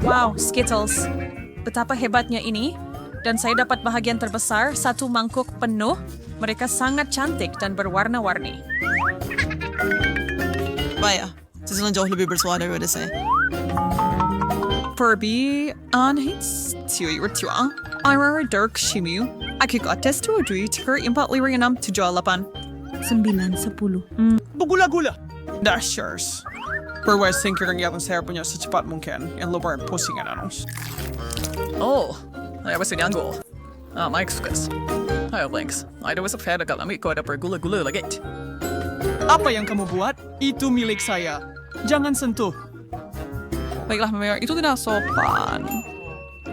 Wow, Skittles. Betapa hebatnya ini. Dan saya dapat bahagian terbesar, satu mangkuk penuh. Mereka sangat cantik dan berwarna-warni. Baik, sesuatu jauh lebih bersuara daripada saya. Furby, anhits, tiyo tua, Aurora Dark Shimu, Akiko tes 2, 3, 4, 5, 6, 7, 8, 9, 10. Begula-gula. Dashers. Berwesing kirang saya punya secepat mungkin yang luar pusingan anus. Oh, saya masih nyanggo. My excuse. Ayo, Links. Ada wasap saya dekat kami kau ada bergula-gula lagi. Apa yang kamu buat? Itu milik saya. Jangan sentuh. Baiklah, Mayor, itu tidak sopan.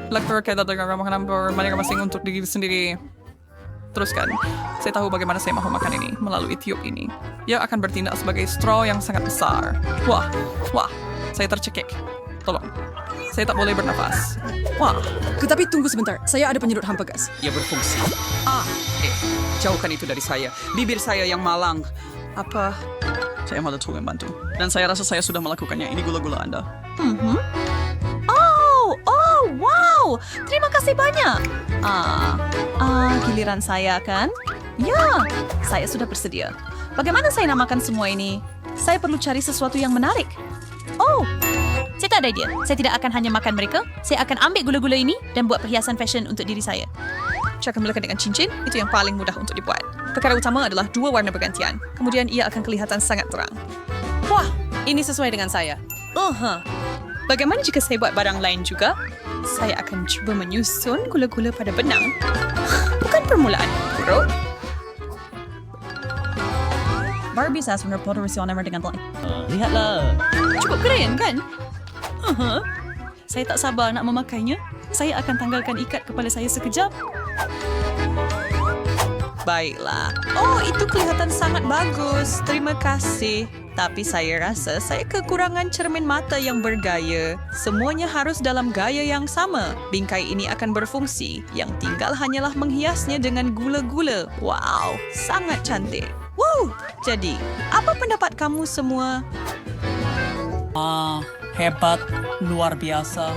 Lektor kita dengan makanan bermasing-masing untuk diri sendiri. Teruskan. Saya tahu bagaimana saya mau makan ini melalui tiup ini. Dia akan bertindak sebagai straw yang sangat besar. Wah, saya tercekik. Tolong. Saya tak boleh bernafas. Wah, Tetapi tunggu sebentar, saya ada penyedot hampa gas. Ia berfungsi. Jauhkan itu dari saya. Bibir saya yang malang. apa? Saya malah tolong bantu. Dan saya rasa saya sudah melakukannya. Ini gula-gula Anda. Oh, wow! Terima kasih banyak. Giliran saya kan? Ya, saya sudah bersedia. Bagaimana saya namakan semua ini? Saya perlu cari sesuatu yang menarik. Oh, saya tak ada idea. Saya tidak akan hanya makan mereka. Saya akan ambil gula-gula ini dan buat perhiasan fashion untuk diri saya. Saya akan melekat dengan cincin. Itu yang paling mudah untuk dibuat. Perkara utama adalah 2 warna bergantian. Kemudian ia akan kelihatan sangat terang. Wah, ini sesuai dengan saya. Bagaimana jika saya buat barang lain juga? Saya akan cuba menyusun gula-gula pada benang. Bukan permulaan, bro. Barbie says when her photo receive on dengan lain. Lihatlah. Cukup keren, kan? Saya tak sabar nak memakainya. Saya akan tanggalkan ikat kepala saya sekejap. Baiklah. Oh, itu kelihatan sangat bagus. Terima kasih. Tapi saya rasa saya kekurangan cermin mata yang bergaya. Semuanya harus dalam gaya yang sama. Bingkai ini akan berfungsi. Yang tinggal hanyalah menghiasnya dengan gula-gula. Wow, sangat cantik. Wow, jadi apa pendapat kamu semua? Hebat. Luar biasa.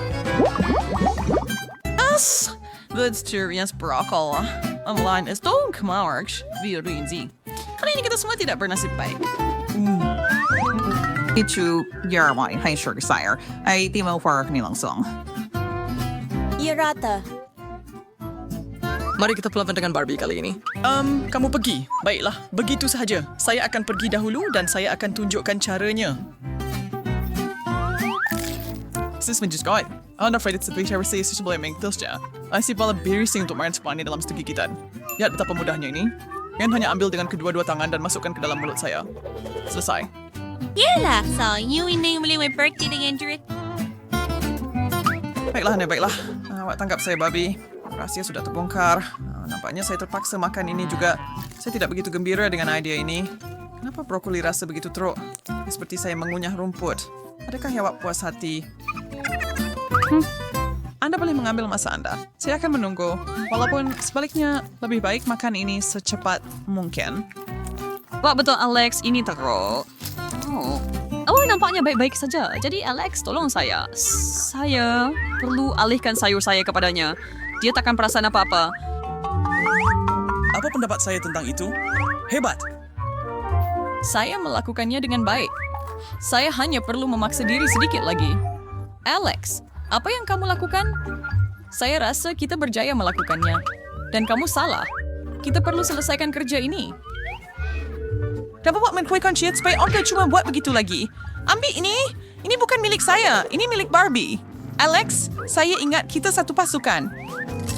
Vegetarians berakal. Online is dong kemarks. Virinzi. Kali ini kita semua tidak bernasib baik. Itu Yarmai, hai sure sire. Ay di mo for kanilang song. Ia rata. Mari kita perlawan dengan Barbie kali ini. Kamu pergi. Baiklah, begitu sahaja. Saya akan pergi dahulu dan saya akan tunjukkan caranya. Sis menjuskai. I'm afraid it's a big shower say such blaming Tilsja. I see bala birising untuk main sepani dalam satu gigitan. Lihat betapa mudahnya ini. Yang hanya ambil dengan kedua-dua tangan dan masukkan ke dalam mulut saya. Selesai. Yalah, so you ini boleh my birthday dengan Druid. Baiklah, baiklah. Awak tangkap saya, babi. Rahasia sudah terbongkar. Nampaknya saya terpaksa makan ini juga. Saya tidak begitu gembira dengan idea ini. Kenapa brokoli rasa begitu teruk? Seperti saya mengunyah rumput. Adakah awak puas hati? Anda boleh mengambil masa Anda. Saya akan menunggu. Walaupun sebaliknya lebih baik makan ini secepat mungkin. Wah, betul Alex, ini teruk. Oh, nampaknya baik-baik saja. Jadi Alex, tolong saya. Saya perlu alihkan sayur saya kepadanya. Dia takkan perasan apa-apa. Apa pendapat saya tentang itu? Hebat! Saya melakukannya dengan baik. Saya hanya perlu memaksa diri sedikit lagi. Alex, apa yang kamu lakukan? Saya rasa kita berjaya melakukannya. Dan kamu salah. Kita perlu selesaikan kerja ini. Dapat buat menkuikan shit supaya Onkel cuma buat begitu lagi. Ambil ini. Ini bukan milik saya. Ini milik Barbie. Alex, saya ingat kita satu pasukan.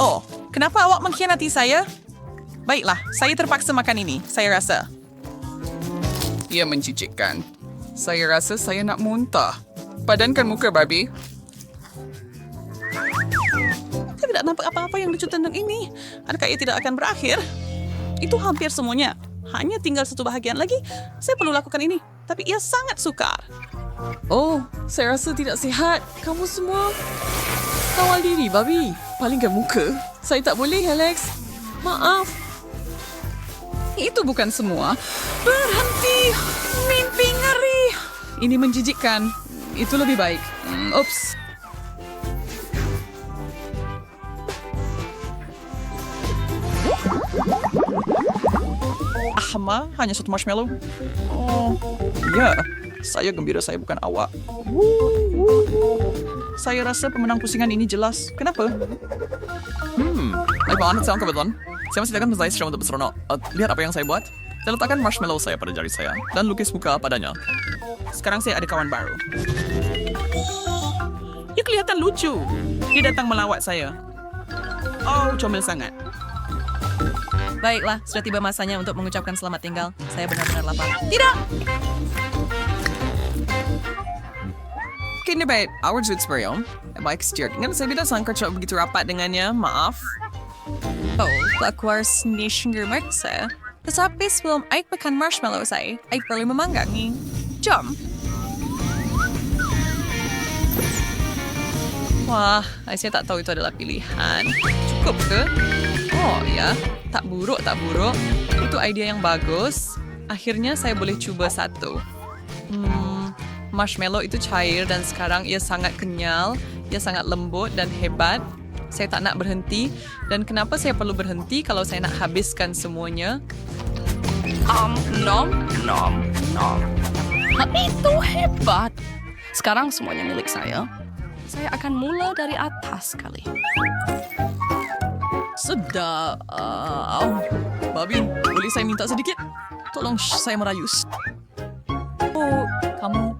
Oh, kenapa awak mengkhianati saya? Baiklah, saya terpaksa makan ini. Saya rasa. Ia menjijikkan. Saya rasa saya nak muntah. Padankan muka, Barbie. Saya tidak nampak apa-apa yang lucu tentang ini. Adakah ia tidak akan berakhir? Itu hampir semuanya. Hanya tinggal satu bahagian lagi. Saya perlu lakukan ini. Tapi ia sangat sukar. Oh, saya rasa tidak sehat. Kamu semua kawal diri, Barbie. Palingkan muka. Saya tak boleh, Alex. Maaf. Itu bukan semua. Berhenti. Mimpi ngeri. Ini menjijikkan. Itu lebih baik. Ups. Ma, hanya satu marshmallow. Oh, ya. Saya gembira saya bukan awak. Saya rasa pemenang pusingan ini jelas. Kenapa? Baiklah, saya kebetulan. Saya masih akan menjadi seram untuk berseronok. Lihat apa yang saya buat. Saya letakkan marshmallow saya pada jari saya dan lukis muka padanya. Sekarang saya ada kawan baru. Dia kelihatan lucu. Dia datang melawat saya. Oh, comel sangat. Baiklah, sudah tiba masanya untuk mengucapkan selamat tinggal. Saya benar-benar lapar. Tidak! Kini baik, awal jut Spurion. Baik sejak. Ingat saya tidak sangka cok begitu rapat dengannya. Maaf. Oh, keluar snishin saya. Tetapi sebelum Ike makan marshmallow saya, Ike perlu memanggangi. Jom. Wah, saya tak tahu itu adalah pilihan. Cukup ke? Oh ya, tak buruk, tak buruk. Itu ide yang bagus. Akhirnya saya boleh cuba satu. Marshmallow itu cair dan sekarang ia sangat kenyal. Ia sangat lembut dan hebat. Saya tak nak berhenti. Dan kenapa saya perlu berhenti kalau saya nak habiskan semuanya? Nom. Itu hebat. Sekarang semuanya milik saya. Saya akan mula dari atas kali. Sedap. Babi, boleh saya minta sedikit? Tolong saya merayus. Oh, kamu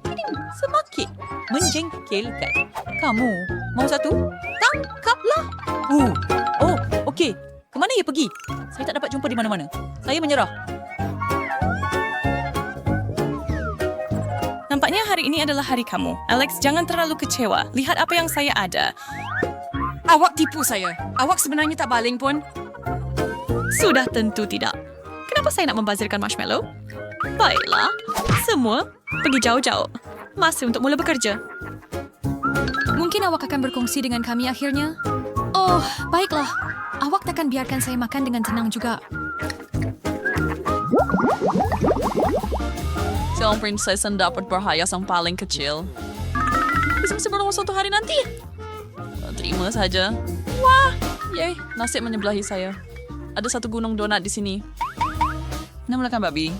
semakin menjengkelkan. Kamu mau satu? Tangkaplah. Oh, okey. Kemana ia pergi? Saya tak dapat jumpa di mana-mana. Saya menyerah. Nampaknya hari ini adalah hari kamu. Alex, jangan terlalu kecewa. Lihat apa yang saya ada. Awak tipu saya. Awak sebenarnya tak baling pun. Sudah tentu tidak. Kenapa saya nak membazirkan marshmallow? Baiklah, semua pergi jauh-jauh. Masa untuk mula bekerja. Mungkin awak akan berkongsi dengan kami akhirnya? Oh, baiklah. Awak takkan biarkan saya makan dengan tenang juga. Seorang prinsesa dapat berhias yang paling kecil. Bisa sebelum suatu hari nanti. Terima saja. Wah, yay, nasib menyebelahi saya. Ada satu gunung donat di sini. Namanya babi.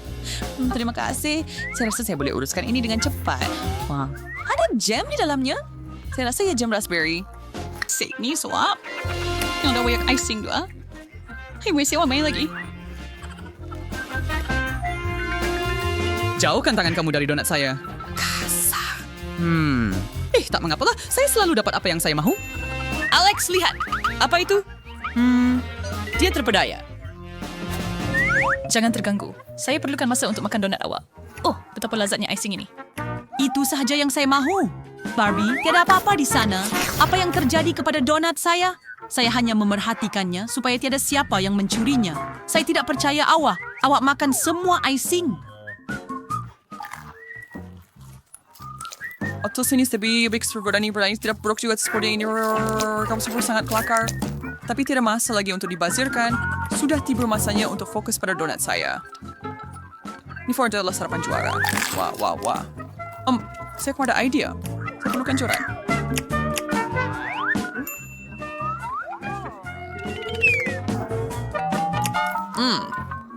Terima kasih. Saya rasa saya boleh uruskan ini dengan cepat. Wah, ada jam di dalamnya. Saya rasa ya jam raspberry. Sini suap. Yang ada banyak icing dua. Hai, saya main lagi. Jauhkan tangan kamu dari donat saya. Kasar. Tak mengapalah. Saya selalu dapat apa yang saya mahu. Alex, lihat. Apa itu? Dia terpedaya. Jangan terganggu. Saya perlukan masa untuk makan donat awak. Oh, betapa lezatnya icing ini. Itu sahaja yang saya mahu. Barbie, tiada apa-apa di sana. Apa yang terjadi kepada donat saya? Saya hanya memerhatikannya supaya tiada siapa yang mencurinya. Saya tidak percaya awak. Awak makan semua icing. Atau sini sebi ekstrovert berani tidak buruk juga seperti ini. Kamu semua sangat kelakar. Tapi tidak masa lagi untuk dibazirkan. Sudah tiba masanya untuk fokus pada donat saya. Ini Ford adalah sarapan juara. Wah. Saya kok ada idea. Saya perlukan corak.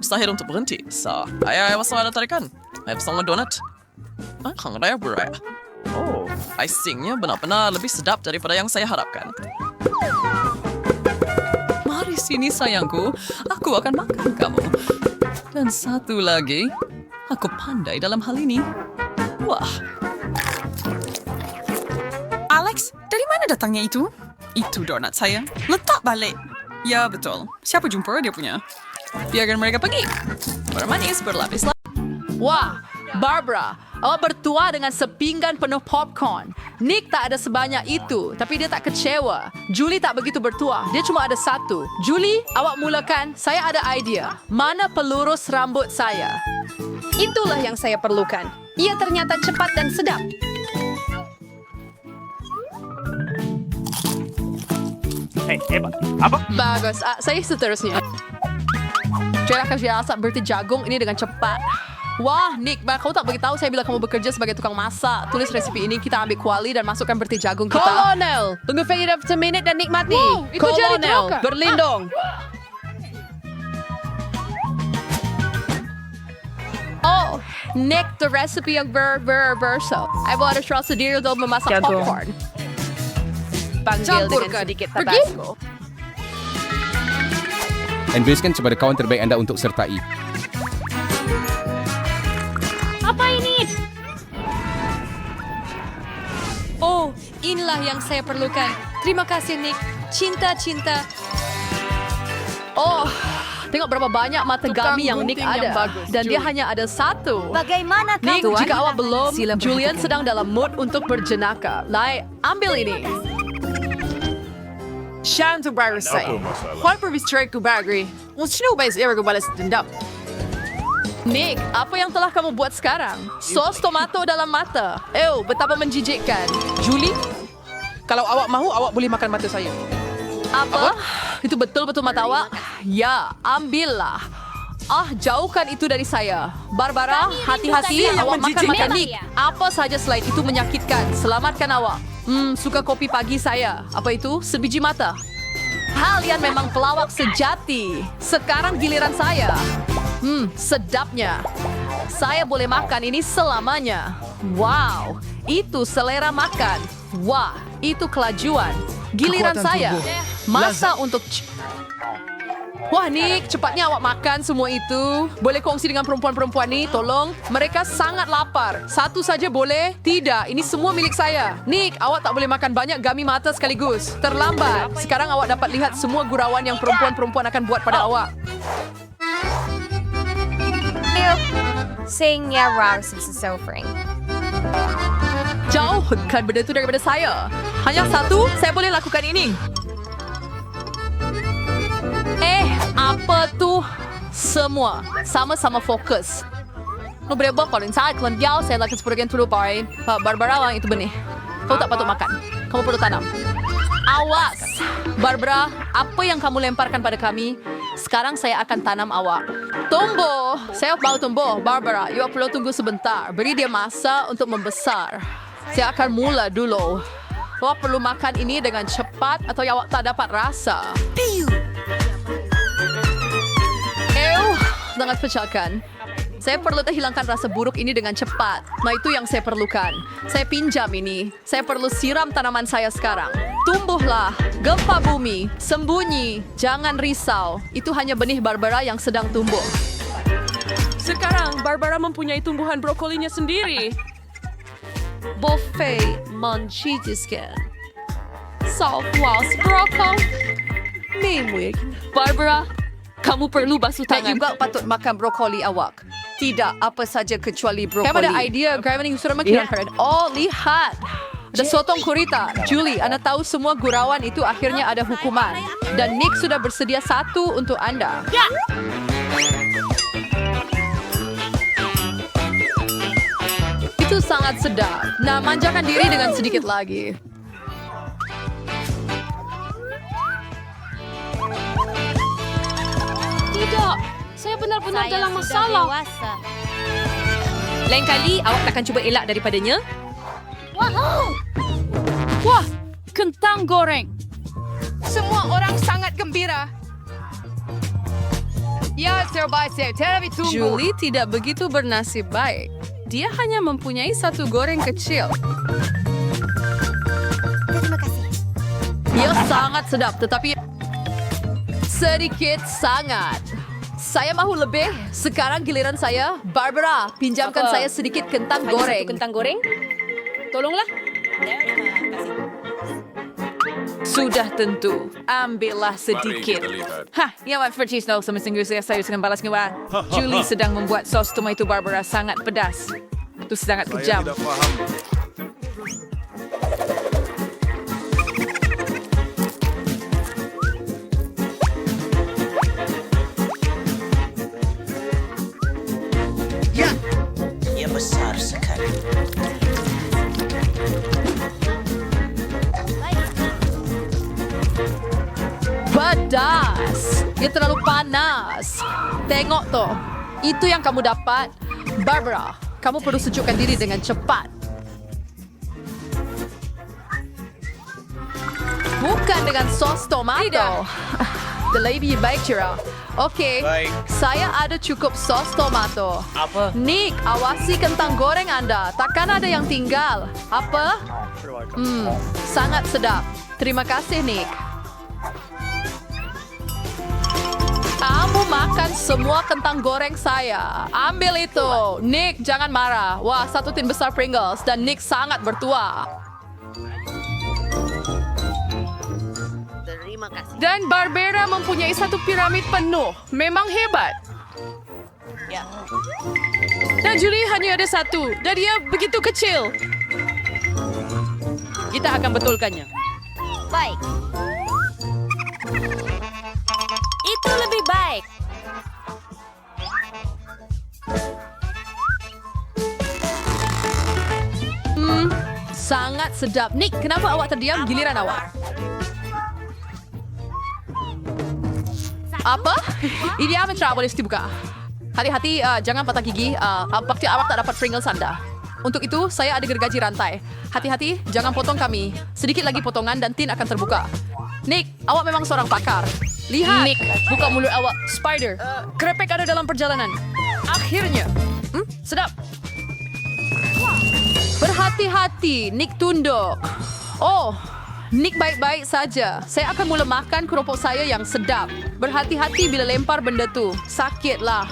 Mustahil untuk berhenti. Saya masih ada tarikan. Saya pesan donat. Kang raya beraya. Oh, icingnya benar-benar lebih sedap daripada yang saya harapkan. Mari sini sayangku, aku akan makan kamu. Dan satu lagi, aku pandai dalam hal ini. Wah. Alex, dari mana datangnya itu? Itu donat saya. Letak balik. Ya, betul. Siapa jumpa dia punya? Biarkan mereka pergi. Bermanis berlapis. Wah, Barbara, awak bertua dengan sepinggan penuh popcorn. Nick tak ada sebanyak itu, tapi dia tak kecewa. Julie tak begitu bertua, dia cuma ada satu. Julie, awak mulakan, saya ada idea. Mana pelurus rambut saya? Itulah yang saya perlukan. Ia ternyata cepat dan sedap. Bagus, saya seterusnya. Cara kerja asap berarti jagung ini dengan cepat. Wah, Nick, kau tak beritahu saya bila kamu bekerja sebagai tukang masak. Tulis resipi ini, kita ambil kuali dan masukkan berarti jagung kita. Kolonel, tunggu Fahira semenit dan nikmati. Wow, itu jadi Kolonel, terluka. berlindung. Oh, Nick, the recipe yang berso. I bought a straw sendiri untuk memasak popcorn. Panggil dengan sedikit tabasco. Investkan kepada kawan terbaik anda untuk sertai. Apa ini? Oh, inilah yang saya perlukan. Terima kasih, Nick. Cinta. Oh, tengok berapa banyak mata Tukang gami yang Nick gunting yang ada. bagus, Dan dia Julie. hanya ada satu. Bagaimana Nick, kamu? jika awak belum, Sila Julian perhatikan. sedang dalam mood untuk berjenaka. Lai, ambil ini. Siya untuk baru saya. Kuan perbistri ku bagri. Sino ba era ko balas dendam? Nick, apa yang telah kamu buat sekarang? Sos tomato dalam mata. Betapa menjijikkan. Julie, kalau awak mahu, awak boleh makan mata saya. Apa? Itu betul-betul mata awak? Ya, ambillah. Jauhkan itu dari saya. Barbara, hati-hati yang awak makan menjijikkan. Nick. Apa saja selain itu menyakitkan. Selamatkan awak. Suka kopi pagi saya. Apa itu? Sebiji mata. Kalian memang pelawak sejati. Sekarang giliran saya. Sedapnya. Saya boleh makan ini selamanya. Wow, itu selera makan. Wah, itu kelajuan. Giliran Kekuatan saya. tubuh. Masa untuk... Wah, Nick, cepatnya awak makan semua itu. Boleh kongsi dengan perempuan-perempuan ni, tolong. Mereka sangat lapar. Satu saja boleh? Tidak, ini semua milik saya. Nick, awak tak boleh makan banyak gami mata sekaligus. Terlambat. Sekarang awak dapat lihat semua gurauan yang perempuan-perempuan akan buat pada awak. Sing ya rar suffering. Jauhkan benda itu daripada saya. Hanya satu, saya boleh lakukan ini. Apa tu? Semua sama-sama fokus. No boleh buat kalau inside kalian biar saya lakukan seperti itu lupa. Barbara, wang itu benih. Kau tak patut makan. Kamu perlu tanam. Awas, Barbara. Apa yang kamu lemparkan pada kami? Sekarang saya akan tanam awak. Tumbuh. Saya mau tumbuh. Barbara, you perlu tunggu sebentar. Beri dia masa untuk membesar. Saya akan mula dulu. Awak perlu makan ini dengan cepat atau awak tak dapat rasa. Sangat pecahkan. Saya perlu hilangkan rasa buruk ini dengan cepat. Nah, itu yang saya perlukan. Saya pinjam ini. Saya perlu siram tanaman saya sekarang. Tumbuhlah. Gempa bumi. Sembunyi. Jangan risau. Itu hanya benih Barbara yang sedang tumbuh. Sekarang, Barbara mempunyai tumbuhan brokolinya sendiri. Buffet menjijikkan. Sauce brokoli. Mimik. Barbara, kamu perlu basuh Tak tangan. juga patut makan brokoli awak. Tidak apa saja kecuali brokoli. Kamu ada idea Gravity sudah makin keren. Oh, lihat. Ada sotong kurita. Julie, anda tahu semua gurauan itu akhirnya ada hukuman. Dan Nick sudah bersedia satu untuk anda. Itu sangat sedap. Nah, manjakan diri dengan sedikit lagi. Tidak, saya benar-benar Saya dalam sudah masalah. dewasa. Lain kali, awak takkan cuba elak daripadanya. Wah, kentang goreng. Semua orang sangat gembira. Ya, terbaik saya. Terlebih tunggu. Julie tidak begitu bernasib baik. Dia hanya mempunyai satu goreng kecil. Terima kasih. Dia sangat sedap, tetapi sedikit sangat. Saya mahu lebih. Sekarang giliran saya. Barbara, pinjamkan saya sedikit kentang goreng. Kentang goreng? Tolonglah. Sudah tentu. Ambillah sedikit. Yang advertise tahu sama singgung saya dengan balas ngewan. Julie sedang membuat sos tomato Barbara sangat pedas. Itu sangat kejam. Ia besar sekali. Pedas. Dia terlalu panas. Tengok toh. Itu yang kamu dapat. Barbara, kamu perlu sejukkan diri dengan cepat. Bukan dengan sos tomato. The lady baik cerah. Okey, Baik. saya ada cukup sos tomato. Apa? Nick, awasi kentang goreng Anda. Takkan ada yang tinggal. Apa? Sangat sedap. Terima kasih, Nick. Kamu makan semua kentang goreng saya. Ambil itu. Nick, jangan marah. Wah, 1 tin besar Pringles dan Nick sangat bertuah. Terima kasih. Dan Barbera mempunyai satu piramid penuh. Memang hebat. Ya. Dan Julie hanya ada satu. Dan dia begitu kecil. Kita akan betulkannya. Baik. Itu lebih baik. Sangat sedap. Nick, kenapa awak terdiam? Giliran awak. Apa? Ini amat cerah boleh dibuka. Hati-hati, jangan patah gigi. Bakti awak tak dapat Pringles Anda. Untuk itu, saya ada gergaji rantai. Hati-hati, jangan potong kami. Sedikit lagi potongan dan tin akan terbuka. Nick, awak memang seorang pakar. Lihat. Nick, buka mulut awak. Spider, krepek ada dalam perjalanan. Akhirnya. Sedap. Berhati-hati, Nick tunduk. Oh, Nick baik-baik saja. Saya akan mula makan keropok saya yang sedap. Berhati-hati bila lempar benda tu. Sakitlah.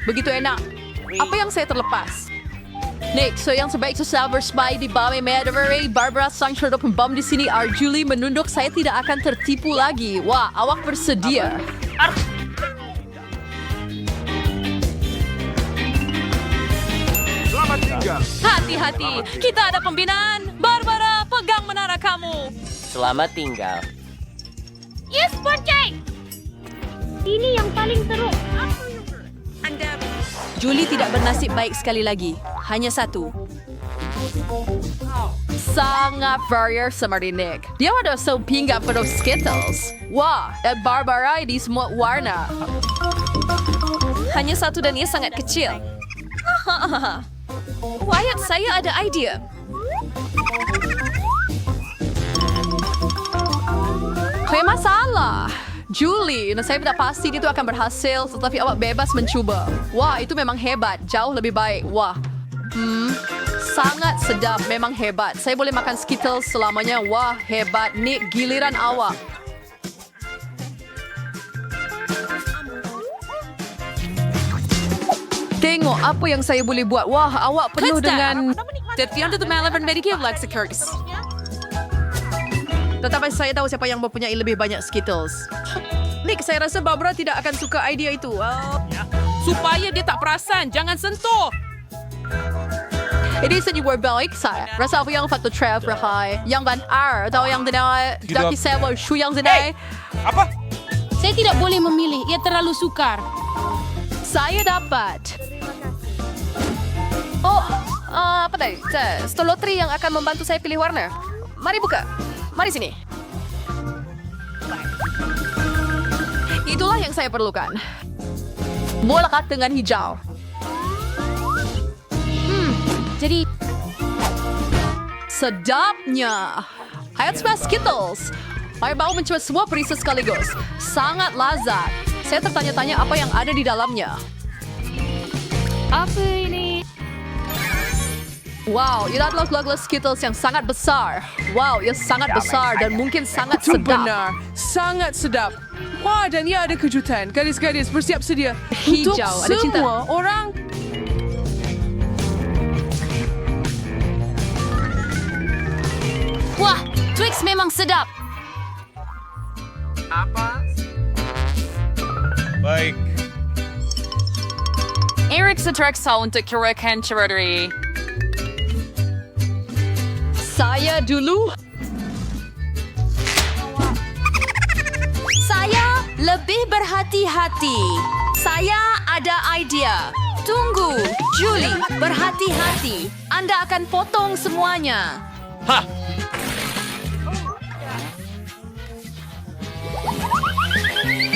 Begitu enak. Apa yang saya terlepas? Nick, so yang terbaik itu Silver Spy di Bame Madavari. Barbara sang cerita pembom di sini. Arjuli menunduk. Saya tidak akan tertipu lagi. Wah, awak bersedia. Hati-hati, kita ada pembinaan. Barbara, pegang menara kamu. Selamat tinggal. Yes, Porcay! Ini yang paling teruk. Julie tidak bernasib baik sekali lagi. Hanya satu. Sangat varier seperti Nick. Dia ada sepinggan penuh Skittles. Wah, dan Barbara di semua warna. Hanya satu dan ia sangat kecil. Wyatt, saya ada idea. Kayak masalah. Julie, saya tidak pasti itu akan berhasil, tetapi awak bebas mencuba. Wah, itu memang hebat. Jauh lebih baik. Wah. Sangat sedap. Memang hebat. Saya boleh makan Skittles selamanya. Wah, hebat. Nick, giliran awak. Tengok apa yang saya boleh buat. Wah, awak penuh dengan... Tetapi saya tahu siapa yang mempunyai lebih banyak Skittles. Nick, saya rasa Barbara tidak akan suka idea itu. Supaya dia tak perasan, jangan sentuh. Ini senyum baik saya. Rasa apa yang faktor Trev Rahai. Yang Van R. Atau yang dinai Daki Sewa Shu yang dinai. Apa? Saya tidak boleh memilih. Ia terlalu sukar. Saya dapat. Oh, apa tadi? Stolotri yang akan membantu saya pilih warna. Mari buka. Mari sini. Itulah yang saya perlukan. Bola kat dengan hijau. Jadi, Sedapnya. Hayat Smash Skittles. Saya mau mencoba semua perisa sekaligus. Sangat lazat. Saya tertanya-tanya apa yang ada di dalamnya. apa ini? Wow, ini adalah gelas Skittles yang sangat besar. Wow, ia sangat besar dan mungkin sangat Itu sedap. benar. Sangat sedap. Wah, dan ia ada kejutan. Gadis-gadis bersiap sedia. Hijau, Untuk ada cinta. semua orang. Wah, Twix memang sedap. Baik. Eric Satrexal untuk Kirakan Chirotary. Saya dulu. Saya lebih berhati-hati. Saya ada idea. Tunggu, Julie, berhati-hati. Anda akan potong semuanya. Hah!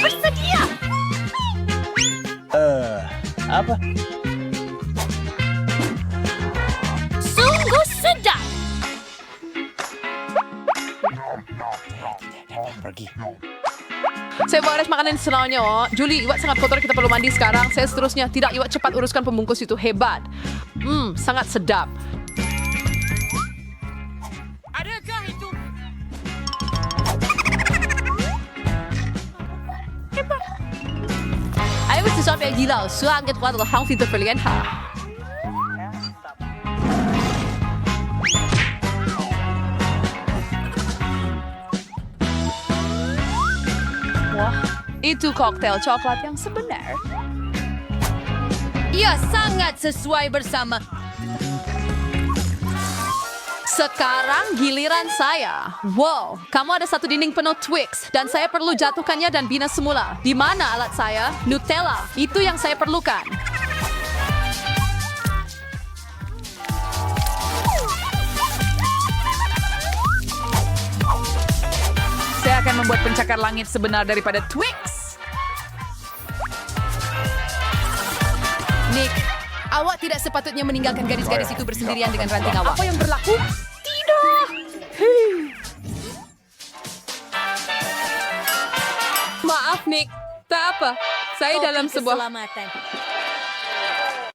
Bersedia. Apa? Sungguh sedap. Pergi. Saya bawa res makanan sebenarnya. Oh. Julie, iwat sangat kotor, kita perlu mandi sekarang. Saya seterusnya. Tidak, iwat cepat uruskan pembungkus itu. Hebat. Sangat sedap. Adakah itu? Ayo sesuatu yang gila. Sangat kuat adalah hang fitur pilihan. Wah, itu koktail coklat yang sebenar. Ia sangat sesuai bersama. Sekarang giliran saya. Wow, kamu ada satu dinding penuh Twix dan saya perlu jatuhkannya dan bina semula. Di mana alat saya? Nutella. Itu yang saya perlukan. Saya akan membuat pencakar langit sebenar daripada Twix. Nick, awak tidak sepatutnya meninggalkan gadis-gadis itu bersendirian dengan ranting awak. Apa yang berlaku? Maaf, Nick. Tak apa. Saya dalam sebuah... Keselamatan.